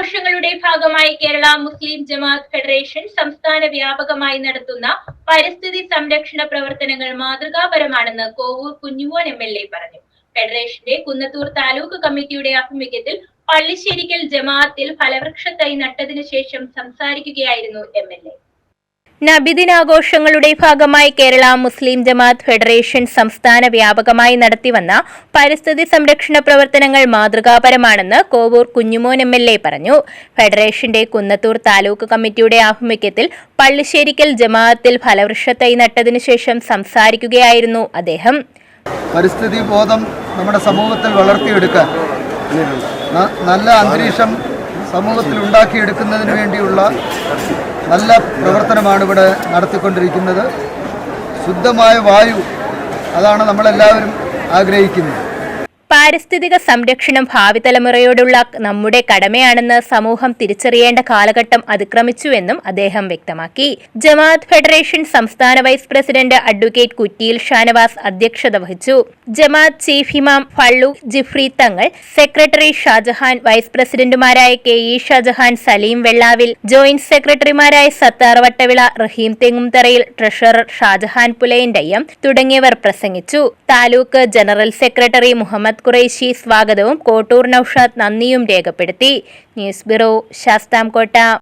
നബിദിനാഘോഷങ്ങളുടെ ഭാഗമായി കേരള മുസ്ലിം ജമാഅത്ത് ഫെഡറേഷൻ സംസ്ഥാന വ്യാപകമായി നടത്തുന്ന പരിസ്ഥിതി സംരക്ഷണ പ്രവർത്തനങ്ങൾ മാതൃകാപരമാണെന്ന് കോവൂർ കുഞ്ഞുമോൻ MLA പറഞ്ഞു. ഫെഡറേഷന്റെ കുന്നത്തൂർ താലൂക്ക് കമ്മിറ്റിയുടെ ആഭിമുഖ്യത്തിൽ പള്ളിശ്ശേരിക്കൽ ജമാഅത്തിൽ ഫലവൃക്ഷ തൈ നട്ടതിനു ശേഷം സംസാരിക്കുകയായിരുന്നു MLA. നബിദിനാഘോഷങ്ങളുടെ ഭാഗമായി കേരള മുസ്ലിം ജമാഅത്ത് ഫെഡറേഷൻ സംസ്ഥാന വ്യാപകമായി നടത്തിവന്ന പരിസ്ഥിതി സംരക്ഷണ പ്രവർത്തനങ്ങൾ മാതൃകാപരമാണെന്ന് കോവൂർ കുഞ്ഞുമോൻ MLA പറഞ്ഞു. ഫെഡറേഷന്റെ കുന്നത്തൂർ താലൂക്ക് കമ്മിറ്റിയുടെ ആഭിമുഖ്യത്തിൽ പള്ളിശ്ശേരിക്കൽ ജമാഅത്തിൽ ഫലവൃക്ഷ തൈ നട്ടതിനു ശേഷം സംസാരിക്കുകയായിരുന്നു അദ്ദേഹം. പരിസ്ഥിതി ബോധം നമ്മുടെ സമൂഹത്തിൽ വളർത്തിയെടുക്കാൻ നല്ല അന്തരീക്ഷം സമൂഹത്തിൽ ഉണ്ടാക്കിയെടുക്കുന്നതിന് വേണ്ടിയുള്ള നല്ല പ്രവർത്തനമാണ് ഇവിടെ നടത്തിക്കൊണ്ടിരിക്കുന്നത്. ശുദ്ധമായ വായു, അതാണ് നമ്മളെല്ലാവരും ആഗ്രഹിക്കുന്നത്. പാരിസ്ഥിതിക സംരക്ഷണം ഭാവി തലമുറയോടുള്ള നമ്മുടെ കടമയാണെന്ന് സമൂഹം തിരിച്ചറിയേണ്ട കാലഘട്ടം അതിക്രമിച്ചുവെന്നും അദ്ദേഹം വ്യക്തമാക്കി. ജമാഅത്ത് ഫെഡറേഷൻ സംസ്ഥാന vice president advocate Kuttiyil Shanavas അധ്യക്ഷത വഹിച്ചു. Jamaat chief imam Fazlu Jifri Thangal, secretary Shajahan, vice പ്രസിഡന്റുമാരായ KE ഷാജഹാൻ, സലീം വെള്ളാവിൽ, ജോയിന്റ് സെക്രട്ടറിമാരായ സത്താർ വട്ടവിള, റഹീം തെങ്ങുംതറയിൽ, ട്രഷറർ ഷാജഹാൻ പുലയൻ്റയ്യം തുടങ്ങിയവർ പ്രസംഗിച്ചു. താലൂക്ക് ജനറൽ സെക്രട്ടറി മുഹമ്മദ് ഖുറൈശി സ്വാഗതവും കോട്ടൂർ നൌഷാദ് നന്ദിയും രേഖപ്പെടുത്തി. News bureau, Sasthamkotta.